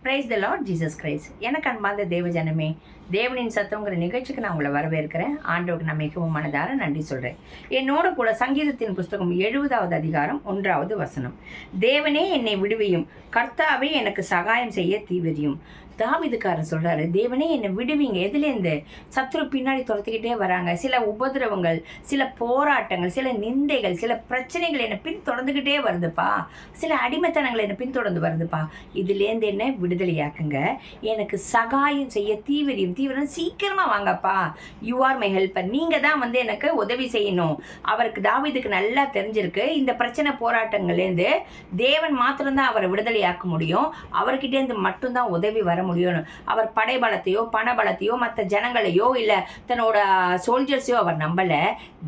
Praise the Lord Jesus Christ. எனக்கு அன்பார்ந்த தேவஜனமே, தேவனின் சத்தங்கிற நிகழ்ச்சிக்கு நான் உங்களை வரவேற்கிறேன். ஆண்டவருக்கு நான் மிகவும் மனதார நன்றி சொல்கிறேன். என்னோட கூட சங்கீதத்தின் புஸ்தகம் 70வது அதிகாரம் 1வது வசனம். தேவனே என்னை விடுவியும், கர்த்தாவே எனக்கு சகாயம் செய்ய தீவிரியும். தாவீதுக்காரன் சொல்றாரு, தேவனே என்னை விடுவீங்க. எதுலேருந்து? சத்துரு பின்னாடி துரத்திக்கிட்டே வராங்க. சில உபதிரவங்கள், சில போராட்டங்கள், சில நிந்தைகள், சில பிரச்சனைகள் என்னை பின்தொடர்ந்துக்கிட்டே வருதுப்பா. சில அடிமைத்தனங்கள் என்னை பின்தொடர்ந்து வருதுப்பா. இதுலேருந்து என்ன விடுதலையாக்குங்க. எனக்கு சகாயம் செய்ய தீவிரம் சீக்கிரமா வாங்கப்பா. You are my helper. நீங்க தான் எனக்கு உதவி செய்யணும். அவருக்கு தாவீதுக்கு நல்லா தெரிஞ்சிருக்கு, இந்த பிரச்சனை போராட்டங்கள்லேருந்து தேவன் மாத்திரம்தான் அவரை விடுதலையாக்க முடியும். அவர்கிட்டேருந்து மட்டும்தான் உதவி வர முடியும். அவர் படைபலத்தையோ பணபலத்தையோ மற்ற ஜனங்களையோ இல்லை தன்னோட சோல்ஜர்ஸையோ அவர் நம்பலை,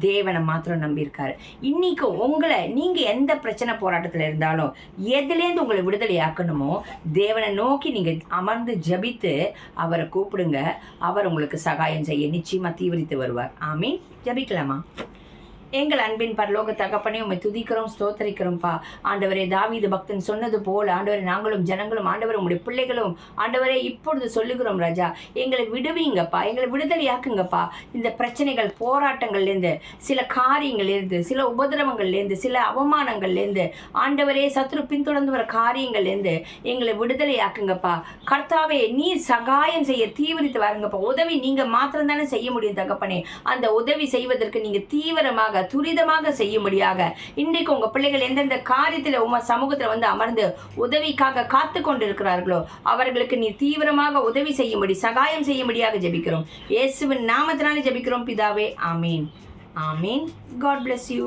தேவனை மாத்திரம் நம்பியிருக்காரு. இன்னைக்கு உங்களை நீங்கள் எந்த பிரச்சனை போராட்டத்தில் இருந்தாலும் எதுலேருந்து உங்களை விடுதலை ஆக்கணுமோ தேவனை நோக்கி நீங்கள் அமர்ந்து ஜபித்து அவரை கூப்பிடுங்க. அவர் உங்களுக்கு சகாயம் செய்ய நிச்சயமாக தீவிரித்து வருவார். ஆமீன். ஜபிக்கலாமா? எங்கள் அன்பின் பரலோக தகப்பனே, உம்மை துதிக்கிறோம், ஸ்தோத்தரிக்கிறோம்ப்பா. ஆண்டவரே, தாவீது பக்தன் சொன்னது போல் ஆண்டவரே, நாங்களும் ஜனங்களும் ஆண்டவரே உங்களுடைய பிள்ளைகளும் ஆண்டவரே இப்பொழுது சொல்லுகிறோம் ராஜா, எங்களை விடுவீங்கப்பா, எங்களை விடுதலையாக்குங்கப்பா. இந்த பிரச்சனைகள் போராட்டங்கள்லேருந்து, சில காரியங்கள்லேருந்து, சில உபதிரவங்கள்லேருந்து, சில அவமானங்கள்லேருந்து ஆண்டவரே சத்துரு பின்தொடர்ந்து வர காரியங்கள்லேருந்து எங்களை விடுதலையாக்குங்கப்பா. கர்த்தாவே, நீ சகாயம் செய்ய தீவிரித்து வாருங்கப்பா. உதவி நீங்கள் மாத்திரம் தானே செய்ய முடியும் தகப்பனே. அந்த உதவி செய்வதற்கு நீங்கள் தீவிரமாக துரிதமாக செய்யும்படியாக இன்றைக்கு உங்க பிள்ளைகள் எந்தெந்த காரியத்தில் உங்க சமூகத்தில் அமர்ந்து உதவிக்காக காத்து கொண்டிருக்கிறார்களோ அவர்களுக்கு நீ தீவிரமாக உதவி செய்யும்படி சகாயம் செய்யும்படியாக ஜெபிக்கிறோம். இயேசுவின் நாமத்தினாலே ஜெபிக்கிறோம் பிதாவே. ஆமீன். ஆமீன். God bless you.